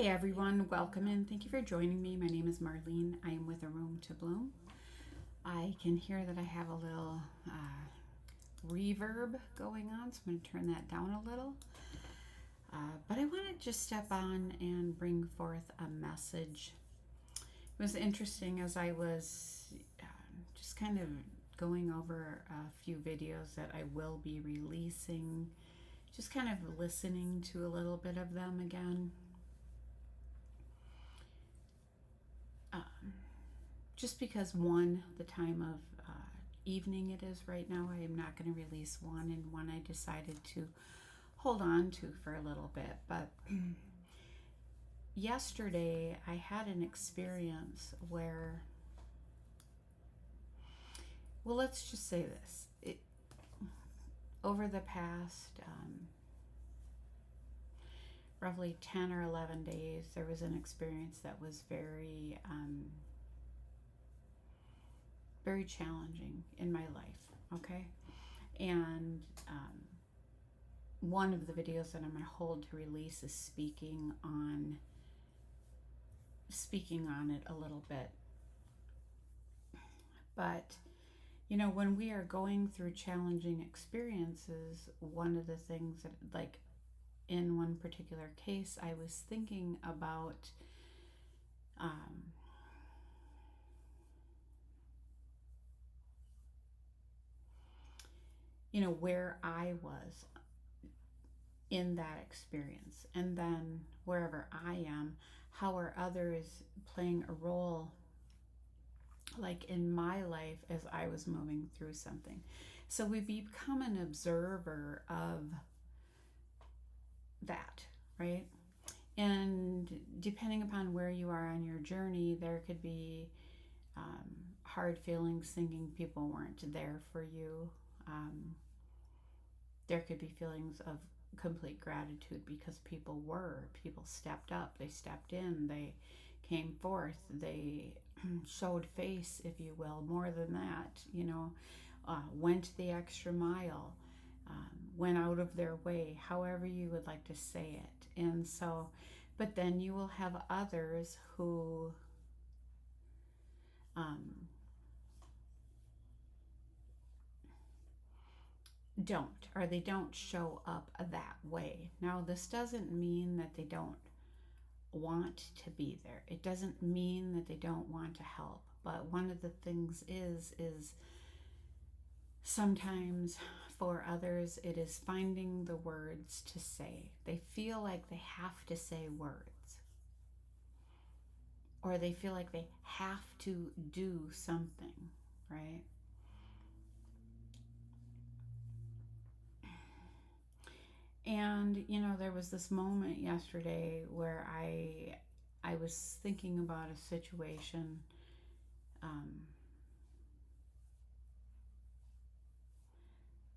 Hey everyone, welcome and thank you for joining me. My name is Marlene. I am with A Room to Bloom. I can hear that I have a little reverb going on, so I'm going to turn that down a little. But I want to just step on and bring forth a message. It was interesting as I was just kind of going over a few videos that I will be releasing, just kind of listening to a little bit of them again. Just because the time of evening it is right now, I am not going to release one, and one I decided to hold on to for a little bit. But yesterday I had an experience where, well, let's just say this. Over the past roughly 10 or 11 days, there was an experience that was very challenging in my life, okay? And one of the videos that I'm going to hold to release is speaking on it a little bit. But when we are going through challenging experiences, one of the things that, like in one particular case, I was thinking about where I was in that experience, and then wherever I am, how are others playing a role, like in my life as I was moving through something. So we become an observer of that, right? And depending upon where you are on your journey, there could be hard feelings thinking people weren't there for you. There could be feelings of complete gratitude because people stepped up, they stepped in, they came forth, they showed face, if you will. More than that, went the extra mile, went out of their way, however you would like to say it. And so, but then you will have others who don't, or they don't show up that way. Now, this doesn't mean that they don't want to be there. It doesn't mean that they don't want to help. But one of the things is sometimes for others it is finding the words to say. They feel like they have to say words, or they feel like they have to do something, right? And there was this moment yesterday where I was thinking about a situation,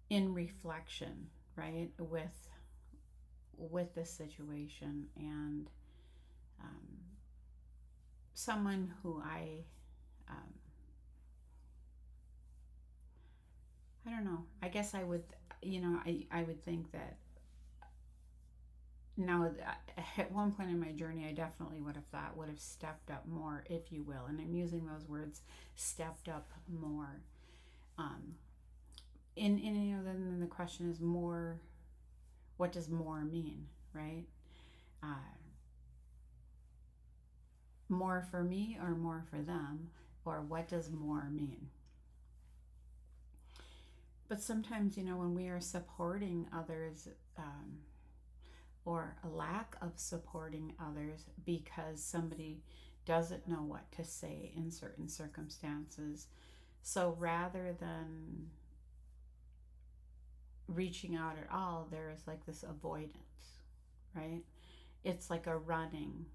in reflection, right, with this situation, and someone who I don't know. I guess I would, I would think that now, at one point in my journey, I definitely would have stepped up more, if you will. And I'm using those words, stepped up more. Then the question is more, what does more mean, right? More for me or more for them, or what does more mean? But sometimes, when we are supporting others, or a lack of supporting others because somebody doesn't know what to say in certain circumstances. So rather than reaching out at all, there is like this avoidance, right? It's like a running,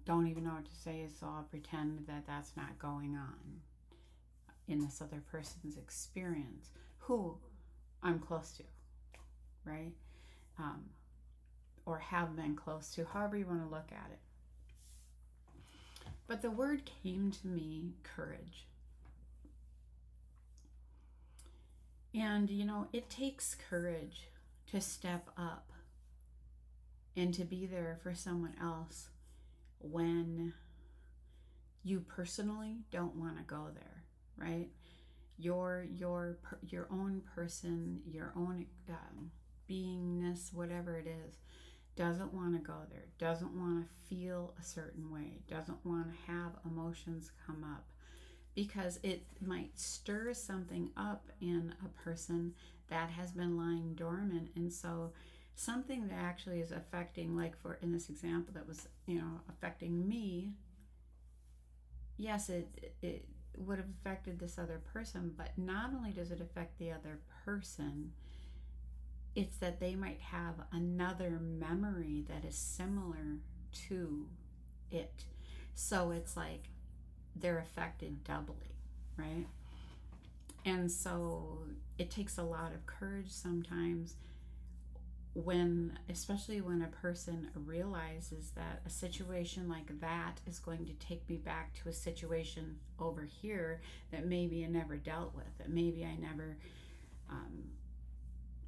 don't even know what to say, so I'll pretend that that's not going on in this other person's experience who I'm close to, right? Or have been close to, however you want to look at it. But the word came to me, courage. And it takes courage to step up and to be there for someone else when you personally don't want to go there, right? Your own person, your own beingness, whatever it is, doesn't want to go there, doesn't want to feel a certain way, doesn't want to have emotions come up, because it might stir something up in a person that has been lying dormant. And so something that actually is affecting, like for in this example that was, affecting me, yes, it would have affected this other person, but not only does it affect the other person, it's that they might have another memory that is similar to it. So it's like they're affected doubly, right? And so it takes a lot of courage sometimes especially when a person realizes that a situation like that is going to take me back to a situation over here that maybe I never dealt with, that maybe I never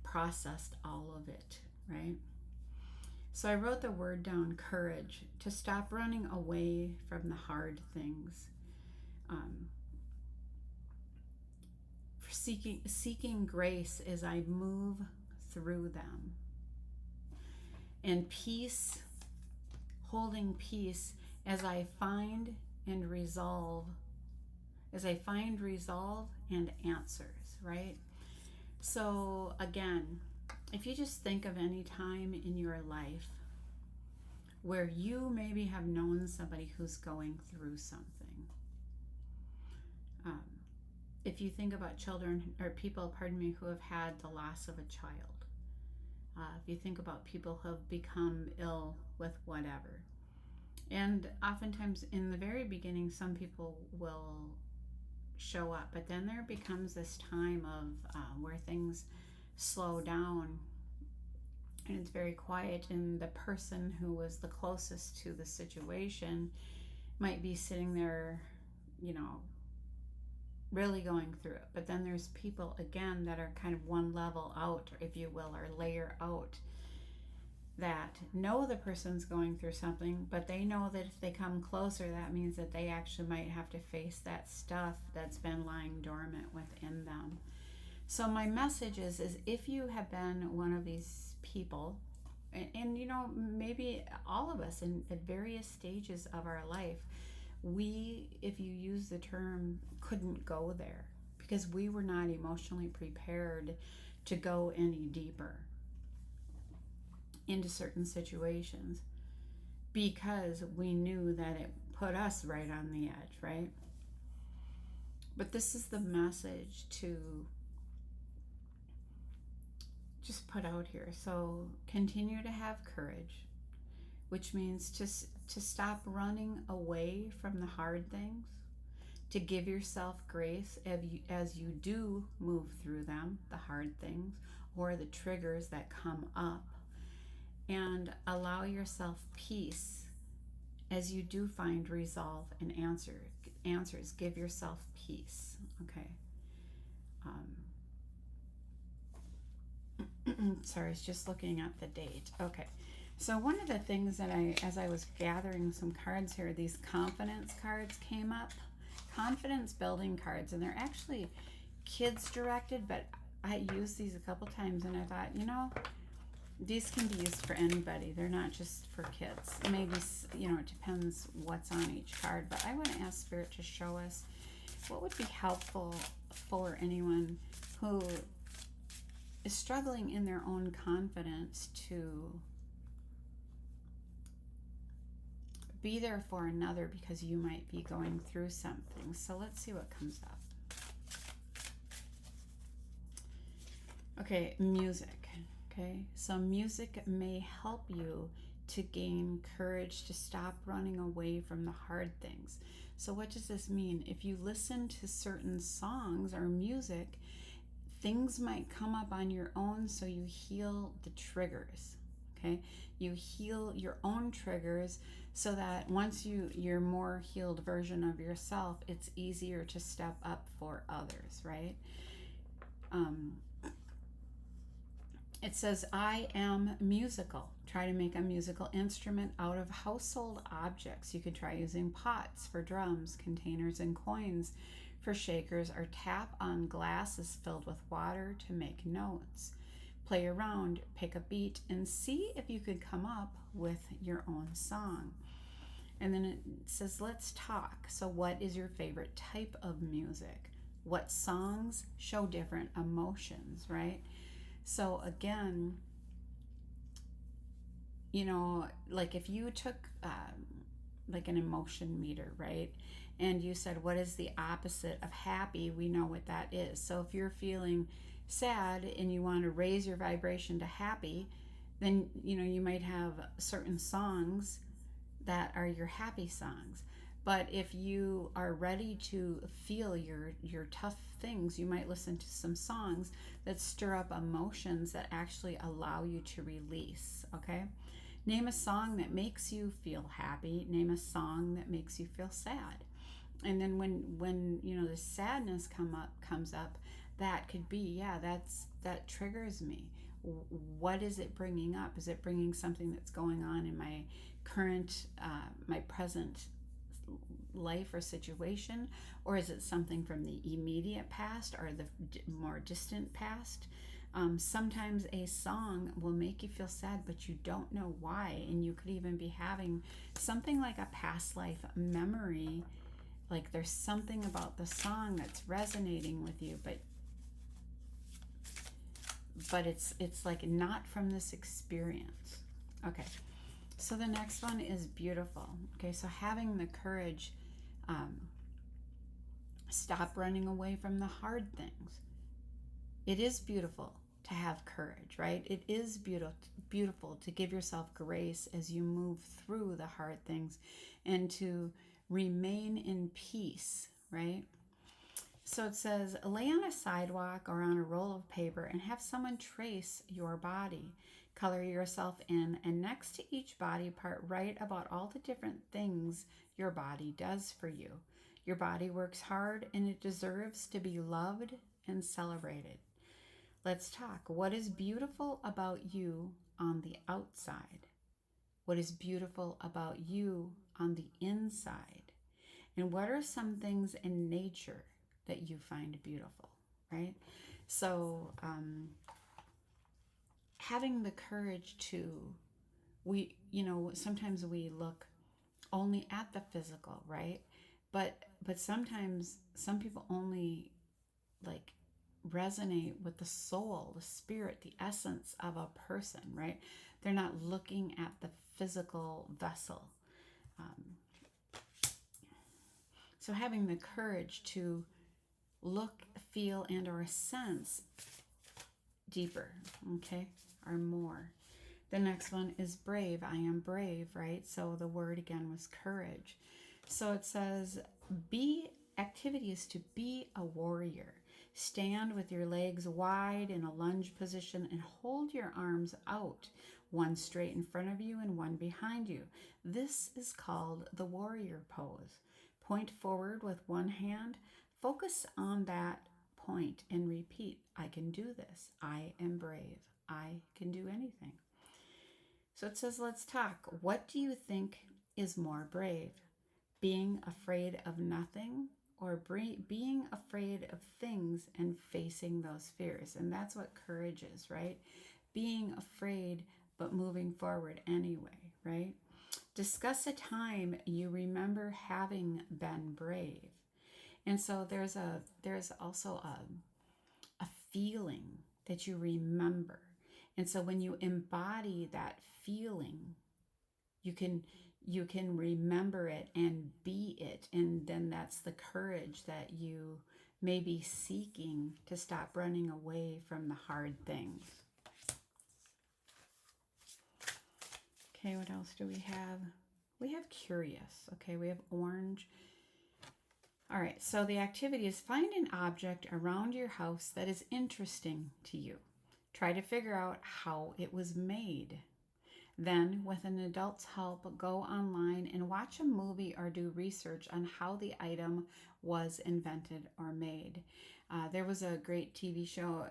processed all of it, right? So I wrote the word down, courage, to stop running away from the hard things. For seeking grace as I move through them. And peace, holding peace as I find resolve and answers, right? So again, if you just think of any time in your life where you maybe have known somebody who's going through something, if you think about children or people, who have had the loss of a child, if you think about people who have become ill with whatever, and oftentimes in the very beginning, some people will show up, but then there becomes this time of where things slow down and it's very quiet, and the person who was the closest to the situation might be sitting there, really going through it. But then there's people again that are kind of one level out, if you will, or layer out, that know the person's going through something, but they know that if they come closer, that means that they actually might have to face that stuff that's been lying dormant within them. So my message is if you have been one of these people, and maybe all of us at various stages of our life, we, if you use the term, couldn't go there because we were not emotionally prepared to go any deeper into certain situations because we knew that it put us right on the edge, right? But this is the message to just put out here. So continue to have courage, which means to stop running away from the hard things, to give yourself grace as you do move through them, the hard things or the triggers that come up, and allow yourself peace as you do find resolve and answers. Give yourself peace, okay? Sorry, I was just looking at the date. Okay. So one of the things that as I was gathering some cards here, these confidence cards came up. Confidence building cards, and they're actually kids directed, but I used these a couple times and I thought, these can be used for anybody. They're not just for kids. Maybe, it depends what's on each card, but I want to ask Spirit to show us what would be helpful for anyone who is struggling in their own confidence to be there for another because you might be going through something. So let's see what comes up. Okay, music. Okay, so music may help you to gain courage to stop running away from the hard things. So what does this mean? If you listen to certain songs or music, things might come up on your own, so you heal the triggers. Okay, you heal your own triggers so that once you're more healed version of yourself, it's easier to step up for others, right? It says, I am musical. Try to make a musical instrument out of household objects. You could try using pots for drums, containers and coins for shakers, or tap on glasses filled with water to make notes. Play around, pick a beat, and see if you could come up with your own song. And then it says, let's talk. So, what is your favorite type of music? What songs show different emotions, right? So, again, like if you took like an emotion meter, right? And you said, what is the opposite of happy? We know what that is. So, if you're feeling sad and you want to raise your vibration to happy, then you might have certain songs that are your happy songs. But if you are ready to feel your tough things, you might listen to some songs that stir up emotions that actually allow you to release. Okay, name a song that makes you feel happy. Name a song that makes you feel sad. And then when the sadness comes up, that could be, yeah, that triggers me. What is it bringing up? Is it bringing something that's going on in my current my present life or situation, or is it something from the immediate past or the more distant past? Sometimes a song will make you feel sad, but you don't know why, and you could even be having something like a past life memory. Like there's something about the song that's resonating with you, but it's like not from this experience. Okay, so the next one is beautiful. Okay, so having the courage, stop running away from the hard things. It is beautiful to have courage, right? It is beautiful to give yourself grace as you move through the hard things and to remain in peace, right? So it says, lay on a sidewalk or on a roll of paper and have someone trace your body. Color yourself in, and next to each body part, write about all the different things your body does for you. Your body works hard and it deserves to be loved and celebrated. Let's talk. What is beautiful about you on the outside? What is beautiful about you on the inside? And what are some things in nature that you find beautiful, right? So, having the courage to, sometimes we look only at the physical, right? But sometimes some people only like resonate with the soul, the spirit, the essence of a person, right? They're not looking at the physical vessel. Um, so having the courage to look, feel, and or sense deeper, okay, or more. The next one is brave. I am brave, right? So the word again was courage. So it says, activity is to be a warrior. Stand with your legs wide in a lunge position and hold your arms out, one straight in front of you and one behind you. This is called the warrior pose. Point forward with one hand. Focus on that point and repeat, I can do this. I am brave. I can do anything. So it says, let's talk. What do you think is more brave? Being afraid of nothing, or being afraid of things and facing those fears? And that's what courage is, right? Being afraid, but moving forward anyway, right? Discuss a time you remember having been brave. And so there's also a feeling that you remember. And so when you embody that feeling, you can remember it and be it, and then that's the courage that you may be seeking to stop running away from the hard things. Okay, what else do we have? We have curious. Okay, we have orange. All right, so the activity is find an object around your house that is interesting to you. Try to figure out how it was made. Then, with an adult's help, go online and watch a movie or do research on how the item was invented or made. There was a great TV show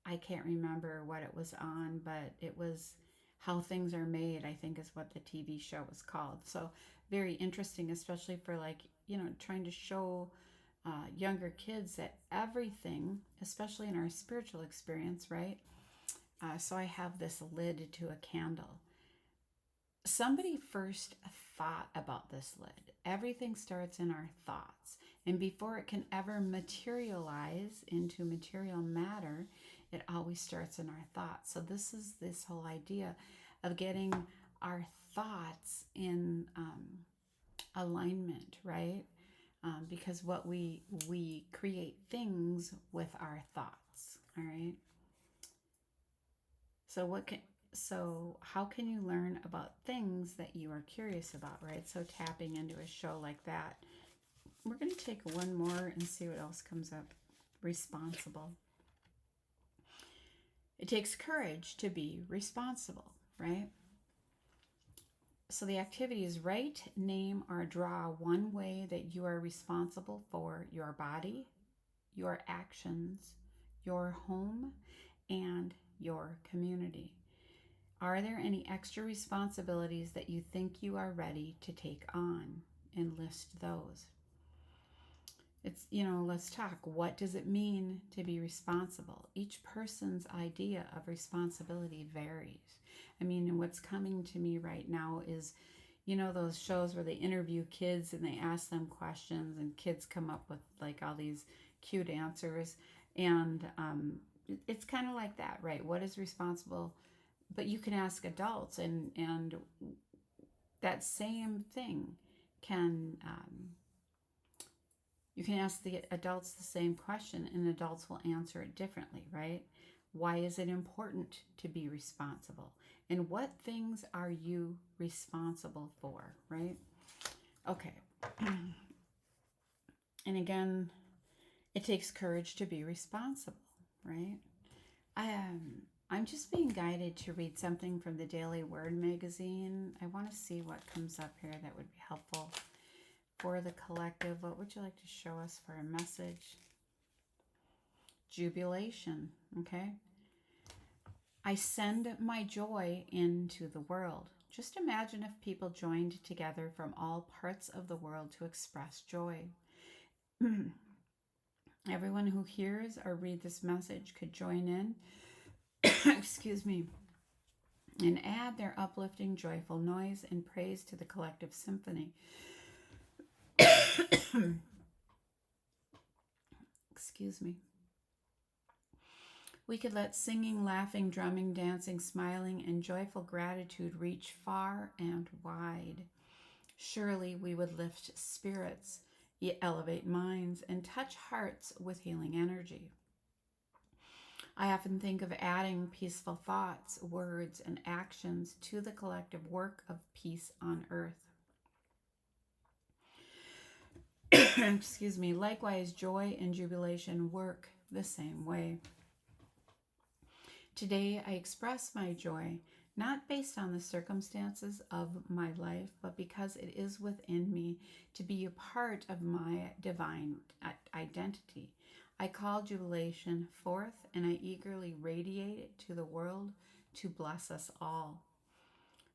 I can't remember what it was on, but it was How Things Are Made, I think is what the TV show was called. So very interesting, especially for like, trying to show younger kids that everything, especially in our spiritual experience, right? So I have this lid to a candle. Somebody first thought about this lid. Everything starts in our thoughts. And before it can ever materialize into material matter, it always starts in our thoughts. So this is this whole idea of getting our thoughts in alignment, right? Because what we create things with our thoughts. All right. So what can so how can you learn about things that you are curious about, right? So tapping into a show like that. We're going to take one more and see what else comes up. Responsible. It takes courage to be responsible, right? So the activity is write, name, or draw one way that you are responsible for your body, your actions, your home, and your community. Are there any extra responsibilities that you think you are ready to take on? And list those. Let's talk. What does it mean to be responsible? Each person's idea of responsibility varies. I mean, what's coming to me right now is, those shows where they interview kids and they ask them questions, and kids come up with like all these cute answers. And it's kind of like that, right? What is responsible? But you can ask adults, and that same thing can you can ask the adults the same question, and adults will answer it differently, right? Why is it important to be responsible? And what things are you responsible for, right? Okay. And again, it takes courage to be responsible, right? I'm just being guided to read something from the Daily Word magazine. I want to see what comes up here that would be helpful for the collective. What would you like to show us for a message? Jubilation, okay? I send my joy into the world. Just imagine if people joined together from all parts of the world to express joy. Everyone who hears or reads this message could join in, excuse me, and add their uplifting, joyful noise and praise to the collective symphony. Excuse me. We could let singing, laughing, drumming, dancing, smiling, and joyful gratitude reach far and wide. Surely we would lift spirits, elevate minds, and touch hearts with healing energy. I often think of adding peaceful thoughts, words, and actions to the collective work of peace on earth. Excuse me. Likewise, joy and jubilation work the same way. Today, I express my joy not based on the circumstances of my life, but because it is within me to be a part of my divine identity. I call jubilation forth, and I eagerly radiate it to the world to bless us all.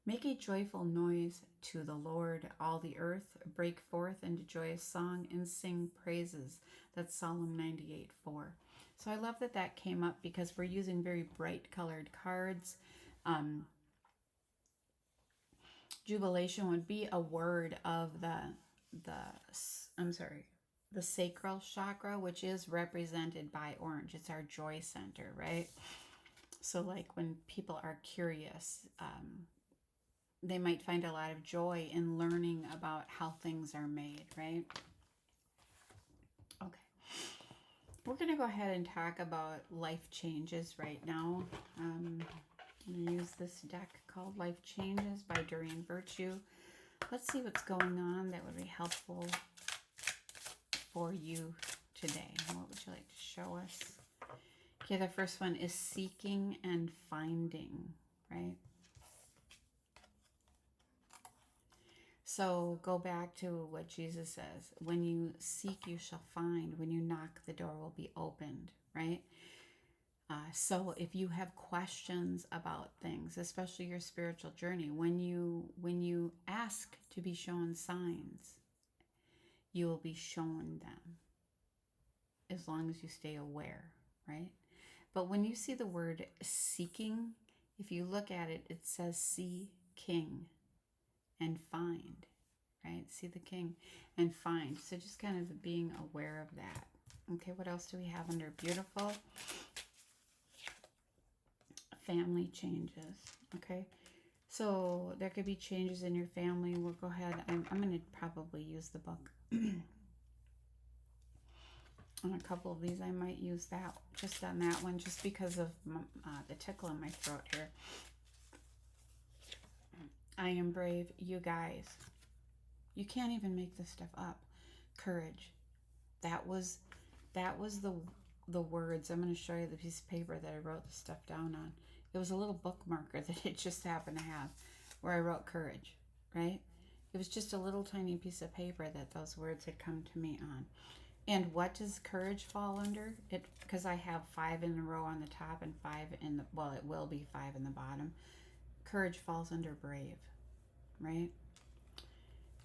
Make a joyful noise to the Lord, all the earth. Break forth into joyous song and sing praises. That's Psalm 98:4. So I love that that came up because we're using very bright colored cards. Jubilation would be a word of the the sacral chakra, which is represented by orange. It's our joy center, right? So like when people are curious, they might find a lot of joy in learning about how things are made, right? Okay. We're going to go ahead and talk about life changes right now. I'm going to use this deck called Life Changes by Durian Virtue. Let's see what's going on that would be helpful for you today. What would you like to show us? Okay, the first one is seeking and finding, right? So go back to what Jesus says. When you seek, you shall find. When you knock, the door will be opened, right? So if you have questions about things, especially your spiritual journey, when you ask to be shown signs, you will be shown them as long as you stay aware, right? But when you see the word seeking, if you look at it, it says see king and find, right? See the king and find. So just kind of being aware of that. Okay, what else do we have under beautiful? Family changes. Okay, so there could be changes in your family. We'll go ahead. I'm going to probably use the book. On a couple of these, I might use that, just on that one, just because of the tickle in my throat here. I am brave. You guys, you can't even make this stuff up. Courage. That was the words. I'm going to show you the piece of paper that I wrote the stuff down on. It was a little bookmarker that it just happened to have where I wrote courage, right? It was just a little tiny piece of paper that those words had come to me on. And what does courage fall under? It, because I have 5 in a row on the top and 5 in the, well, it will be 5 in the bottom. Courage falls under brave, right?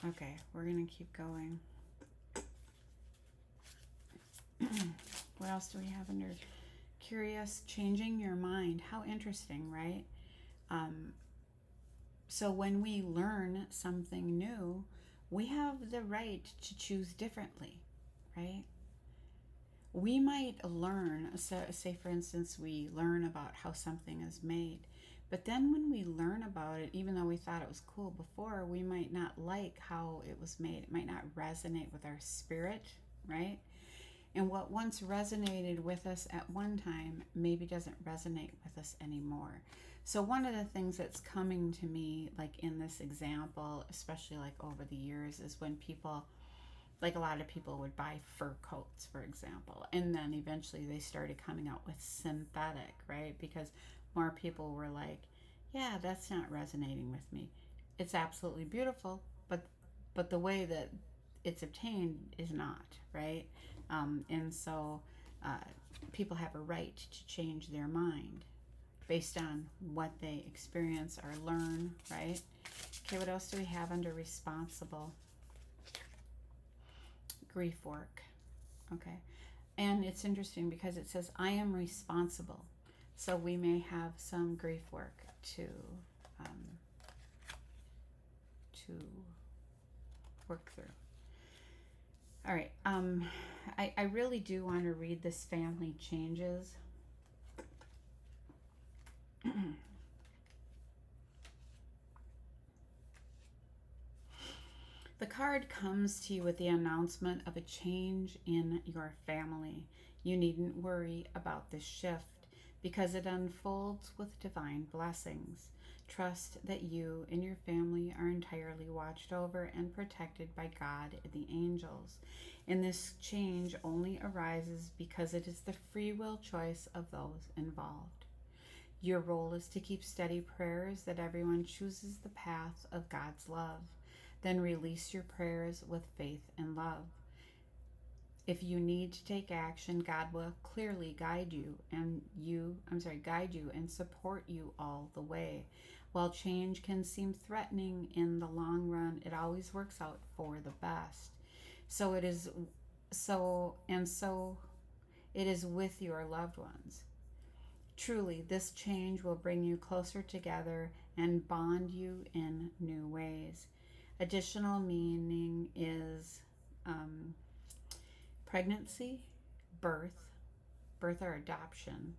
Okay, we're going to keep going. What else do we have under curious? Changing your mind. How interesting, right? So when we learn something new, we have the right to choose differently, right? We might learn, so, say for instance, we learn about how something is made, but then when we learn about it, even though we thought it was cool before, we might not like how it was made. It might not resonate with our spirit, right? And what once resonated with us at one time maybe doesn't resonate with us anymore. So one of the things that's coming to me, like in this example, especially like over the years, is when people, like a lot of people would buy fur coats, for example, and then eventually they started coming out with synthetic, right? Because more people were like, yeah, that's not resonating with me. It's absolutely beautiful, but the way that it's obtained is not, right? And so people have a right to change their mind based on what they experience or learn, right? Okay, what else do we have under responsible? Grief work. Okay, and it's interesting because it says I am responsible, so we may have some grief work to work through. All right, I really do want to read this family changes. The card comes to you with the announcement of a change in your family. You needn't worry about this shift because it unfolds with divine blessings. Trust that you and your family are entirely watched over and protected by God and the angels. And this change only arises because it is the free will choice of those involved. Your role is to keep steady prayers that everyone chooses the path of God's love. Then release your prayers with faith and love. If you need to take action, God will clearly guide you and support you all the way. While change can seem threatening in the long run, it always works out for the best. So it is with your loved ones. Truly, this change will bring you closer together and bond you in new ways. Additional meaning is pregnancy, birth or adoption,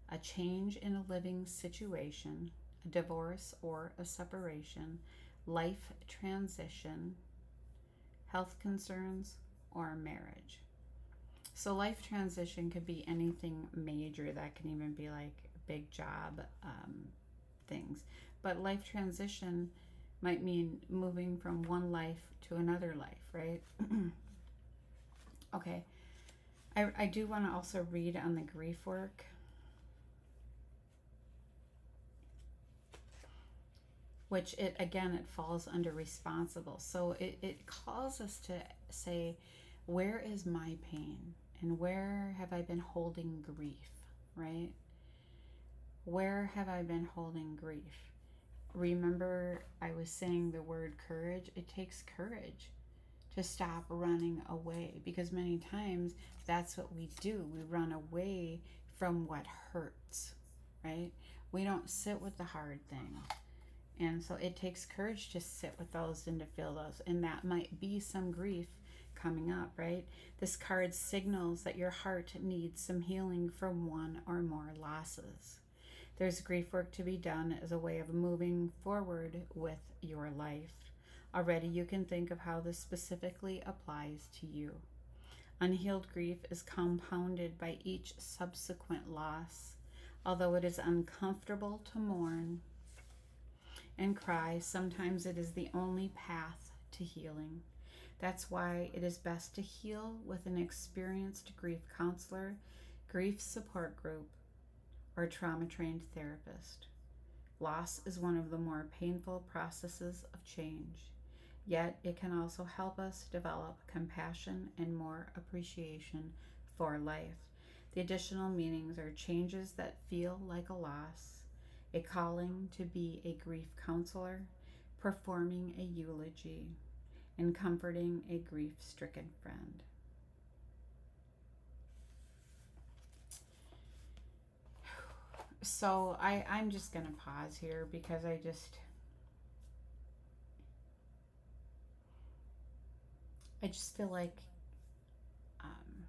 a change in a living situation, a divorce or a separation, life transition, health concerns, or marriage. So life transition could be anything major. That can even be like big job things. But life transition might mean moving from one life to another life, right? Okay. I do want to also read on the grief work. Which it falls under responsible. So it calls us to say, where is my pain? And where have I been holding grief? right? Where have I been holding grief? Remember, I was saying the word courage. It takes courage to stop running away, because many times that's what we do. We run away from what hurts, right? We don't sit with the hard thing. And so it takes courage to sit with those and to feel those. And that might be some grief coming up, right? This card signals that your heart needs some healing from one or more losses. There's grief work to be done as a way of moving forward with your life. Already you can think of how this specifically applies to you. Unhealed grief is compounded by each subsequent loss. Although it is uncomfortable to mourn and cry, sometimes it is the only path to healing. That's why it is best to heal with an experienced grief counselor, grief support group, or trauma-trained therapist. Loss is one of the more painful processes of change, yet it can also help us develop compassion and more appreciation for life. The additional meanings are changes that feel like a loss, a calling to be a grief counselor, performing a eulogy, and comforting a grief-stricken friend. So I'm just going to pause here because I just feel like um,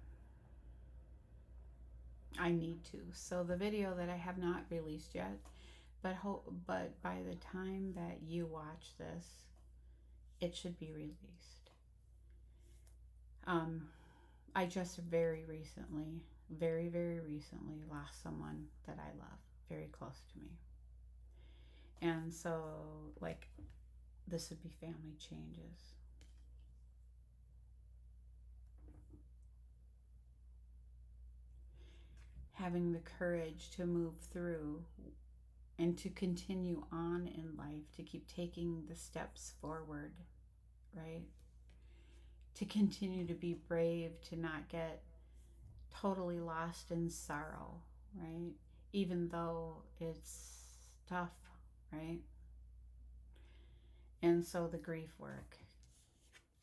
I need to. So the video that I have not released yet, but by the time that you watch this, it should be released. I just very very recently lost someone that I love, very close to me. And so, like, this would be family changes. Having the courage to move through and to continue on in life, to keep taking the steps forward, right? To continue to be brave, to not get totally lost in sorrow, right? Even though it's tough, right? And so the grief work.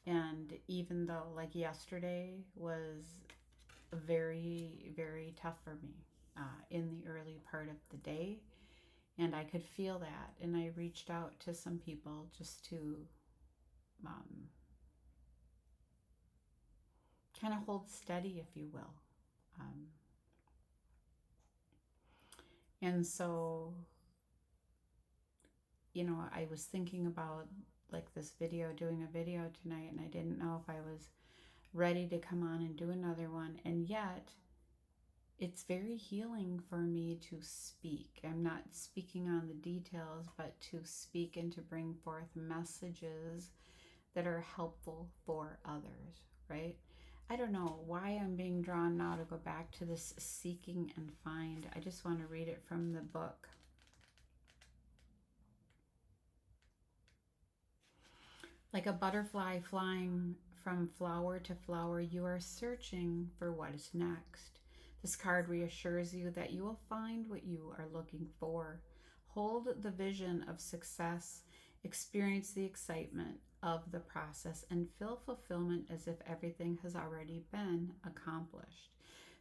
And even though, like, yesterday was very tough for me in the early part of the day, and I could feel that, and I reached out to some people just to um, kind of hold steady, if you will. Um, and so, I was thinking about, like, this video, doing a video tonight, and I didn't know if I was ready to come on and do another one. And yet, it's very healing for me to speak. I'm not speaking on the details, but to speak and to bring forth messages that are helpful for others, right? I don't know why I'm being drawn now to go back to this seeking and find. I just want to read it from the book. Like a butterfly flying from flower to flower, you are searching for what is next. This card reassures you that you will find what you are looking for. Hold the vision of success, experience the excitement of the process, and feel fulfillment as if everything has already been accomplished.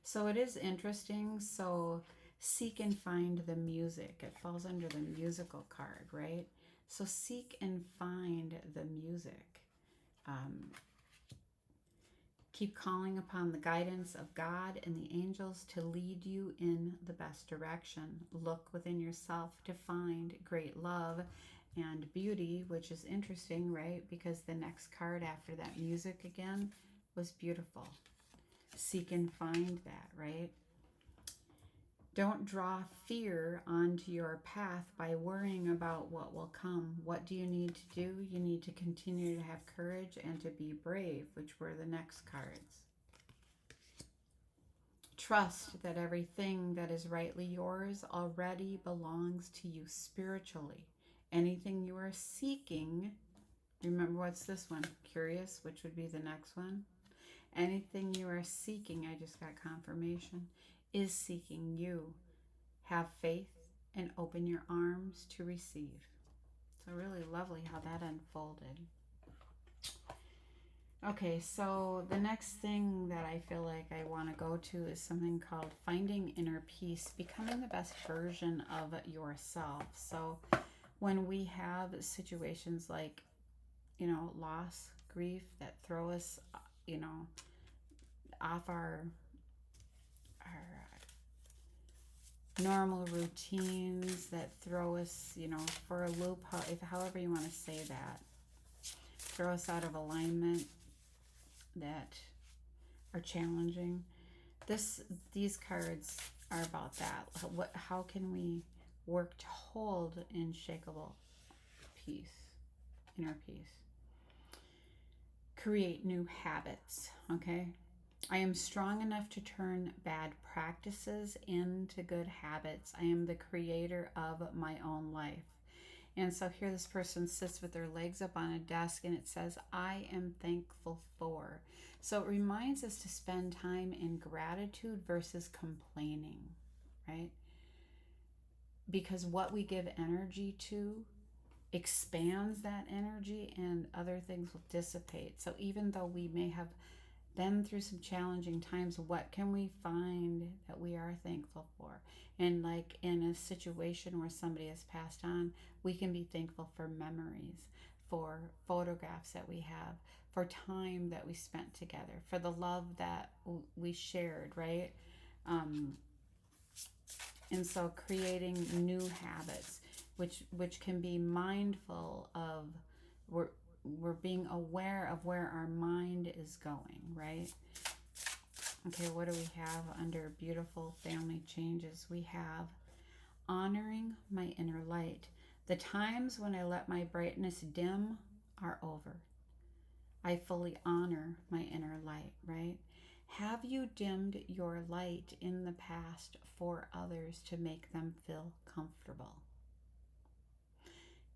So it is interesting. So seek and find the music. It falls under the musical card, right? So seek and find the music. Um, Keep calling upon the guidance of God and the angels to lead you in the best direction. Look within yourself to find great love and beauty, which is interesting, right? Because the next card after that, music again, was beautiful. Seek and find that, right? Don't draw fear onto your path by worrying about what will come. What do you need to do? You need to continue to have courage and to be brave, which were the next cards. Trust that everything that is rightly yours already belongs to you spiritually. Anything you are seeking, remember what's this one? Curious, which would be the next one. Anything you are seeking, I just got confirmation, is seeking you. Have faith and open your arms to receive. So, really lovely how that unfolded. Okay, so the next thing that I feel like I want to go to is something called finding inner peace, becoming the best version of yourself. So, when we have situations like, loss, grief that throw us, off our normal routines, that throw us, for a loop, however you want to say that, throw us out of alignment, that are challenging. These cards are about that. How can we work to hold unshakable peace, inner peace? Create new habits, okay? I am strong enough to turn bad practices into good habits. I am the creator of my own life. And so here this person sits with their legs up on a desk and it says, I am thankful for. So it reminds us to spend time in gratitude versus complaining, right? Because what we give energy to expands that energy and other things will dissipate. So even though we may have been through some challenging times, what can we find that we are thankful for? And like in a situation where somebody has passed on, we can be thankful for memories, for photographs that we have, for time that we spent together, for the love that we shared, right? And so creating new habits, which can be mindful of, we're being aware of where our mind is going, right? Okay, what do we have under beautiful family changes? We have honoring my inner light. The times when I let my brightness dim are over. I fully honor my inner light, right? Have you dimmed your light in the past for others to make them feel comfortable?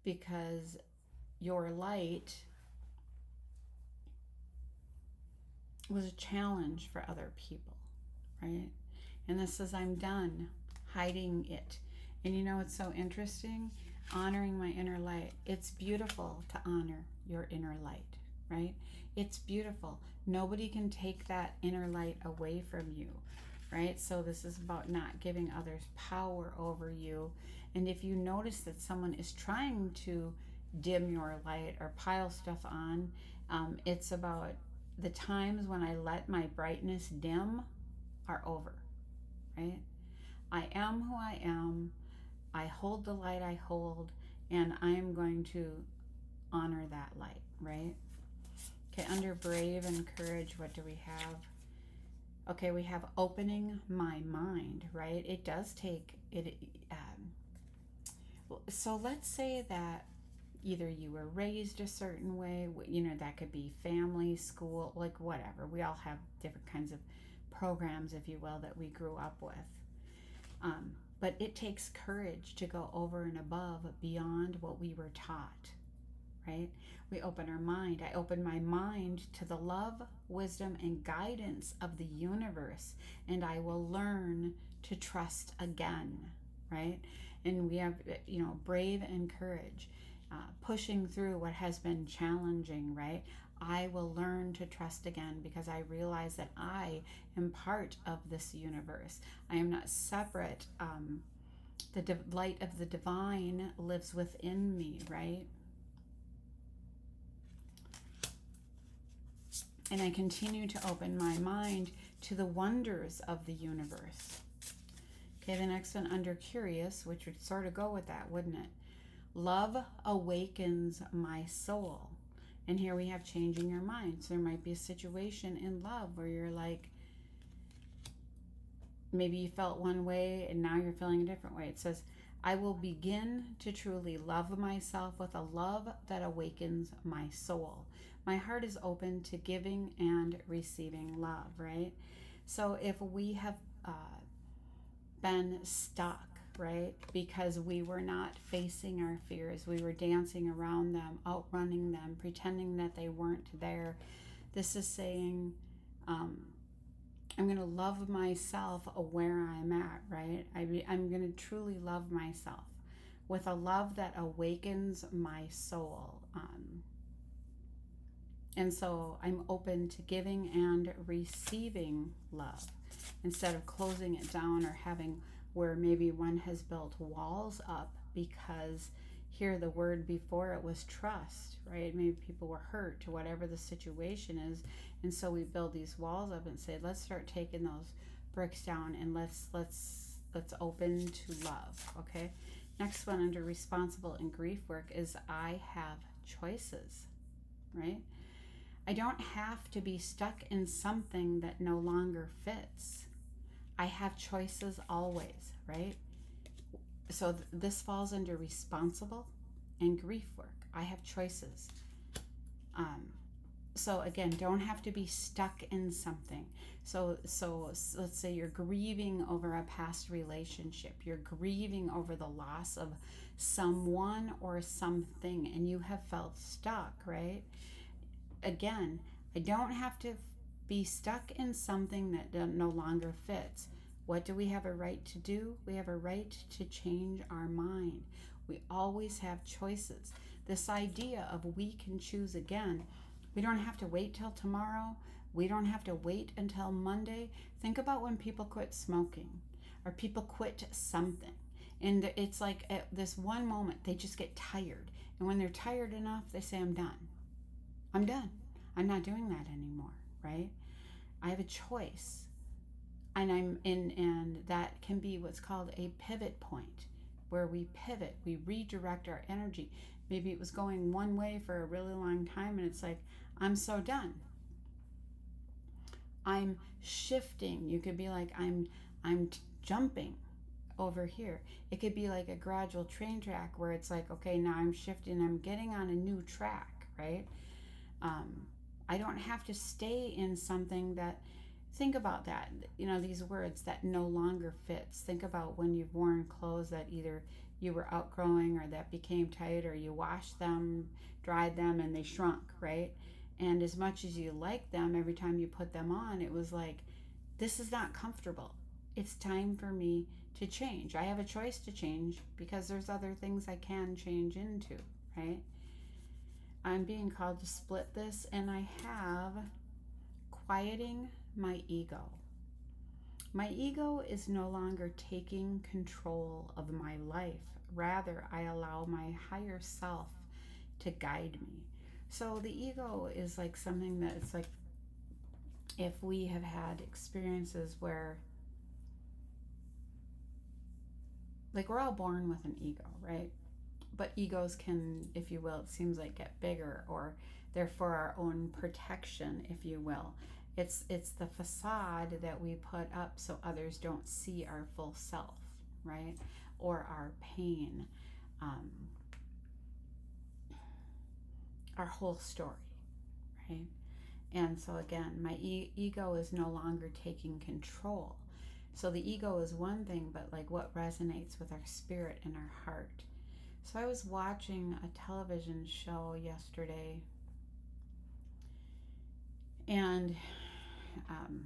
Because your light was a challenge for other people, right? And this says, I'm done hiding it. And it's so interesting, honoring my inner light. It's beautiful to honor your inner light, right? It's beautiful. Nobody can take that inner light away from you, right? So this is about not giving others power over you. And if you notice that someone is trying to dim your light or pile stuff on, it's about the times when I let my brightness dim are over, right? I am who I am. I hold the light I hold, and I am going to honor that light, right? Okay, under brave and courage, what do we have? Okay, we have opening my mind, right? It does take it. So let's say that either you were raised a certain way, that could be family, school, like whatever. We all have different kinds of programs, if you will, that we grew up with. But it takes courage to go over and above beyond what we were taught, right? We open our mind. I open my mind to the love, wisdom, and guidance of the universe, and I will learn to trust again, right? And we have, brave and courage, pushing through what has been challenging, right? I will learn to trust again because I realize that I am part of this universe. I am not separate. The light of the divine lives within me, right? And I continue to open my mind to the wonders of the universe. Okay, the next one under curious, which would sort of go with that, wouldn't it? Love awakens my soul. And here we have changing your mind. So there might be a situation in love where you're like, maybe you felt one way and now you're feeling a different way. It says, I will begin to truly love myself with a love that awakens my soul. My heart is open to giving and receiving love, right? So if we have been stuck, right, because we were not facing our fears, we were dancing around them, outrunning them, pretending that they weren't there. This is saying, I'm going to love myself where I'm at, right? I'm going to truly love myself with a love that awakens my soul. And so I'm open to giving and receiving love instead of closing it down or having where maybe one has built walls up because here the word before it was trust, right? Maybe people were hurt to whatever the situation is. And so we build these walls up and say, let's start taking those bricks down and let's open to love. Okay. Next one under responsible and grief work is I have choices, right? I don't have to be stuck in something that no longer fits. I have choices always, right? So this falls under responsible and grief work. I have choices. Um, so again, don't have to be stuck in something. So let's say you're grieving over a past relationship. You're grieving over the loss of someone or something, and you have felt stuck, right? Again, I don't have to be stuck in something that no longer fits. What do we have a right to do? We have a right to change our mind. We always have choices. This idea of we can choose again, we don't have to wait till tomorrow. We don't have to wait until Monday. Think about when people quit smoking or people quit something. And it's like at this one moment, they just get tired. And when they're tired enough, they say, I'm done. I'm done. I'm not doing that anymore, right? I have a choice. And that can be what's called a pivot point, where we pivot, we redirect our energy. Maybe it was going one way for a really long time and it's like, I'm so done. I'm shifting. You could be like, I'm jumping over here. It could be like a gradual train track where it's like, okay, now I'm shifting, I'm getting on a new track, right? um, I don't have to stay in something that, think about that, these words that no longer fits. Think about when you've worn clothes that either you were outgrowing or that became tight, or you washed them, dried them, and they shrunk, right? And as much as you liked them, every time you put them on, it was like, this is not comfortable. It's time for me to change. I have a choice to change because there's other things I can change into, right? I'm being called to split this, and I have quieting my ego. My ego is no longer taking control of my life. Rather, I allow my higher self to guide me. So the ego is like something that it's if we have had experiences where, like, we're all born with an ego, right? But egos can, if you will, it seems like get bigger, or they're for our own protection, if you will. It's the facade that we put up so others don't see our full self, right? Or our pain, um, our whole story, right? And so again, my ego is no longer taking control. So the ego is one thing, but like what resonates with our spirit and our heart. So I was watching a television show yesterday, and um,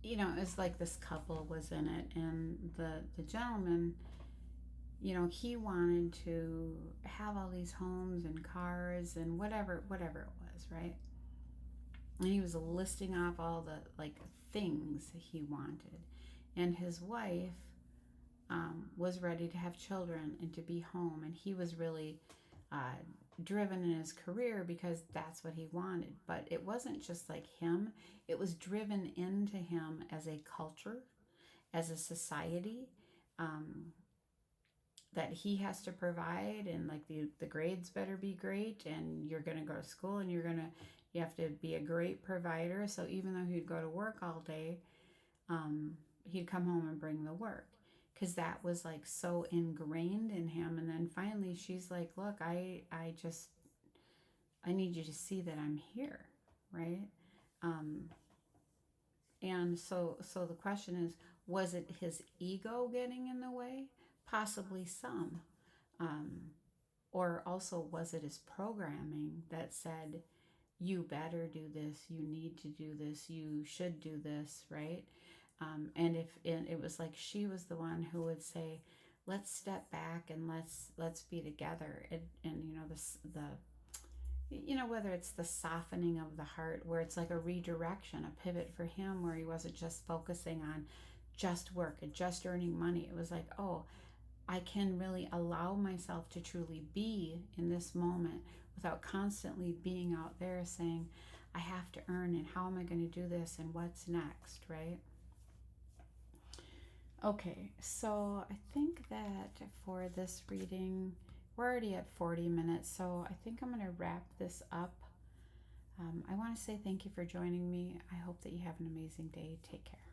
it's like this couple was in it, and the gentleman, he wanted to have all these homes and cars and whatever it was, right? And he was listing off all the like things he wanted, and his wife was ready to have children and to be home, and he was really uh, driven in his career because that's what he wanted. But it wasn't just like him, it was driven into him as a culture, as a society, um, that he has to provide, and like the grades better be great, and you're going to go to school, and you have to be a great provider. So even though he'd go to work all day, um, he'd come home and bring the work, because that was like so ingrained in him. And then finally she's like, look, I need you to see that I'm here, right? um, and so the question is, was it his ego getting in the way? Possibly some. um, Or also, was it his programming that said, you better do this, you need to do this, you should do this, right? And it was like she was the one who would say, let's step back and let's be together. And you know, whether it's the softening of the heart, where it's like a redirection, a pivot for him, where he wasn't just focusing on just work and just earning money. It was like, oh, I can really allow myself to truly be in this moment without constantly being out there saying, I have to earn, and how am I going to do this, and what's next, right? Okay, so I think that for this reading, we're already at 40 minutes, so I think I'm going to wrap this up. I want to say thank you for joining me. I hope that you have an amazing day. Take care.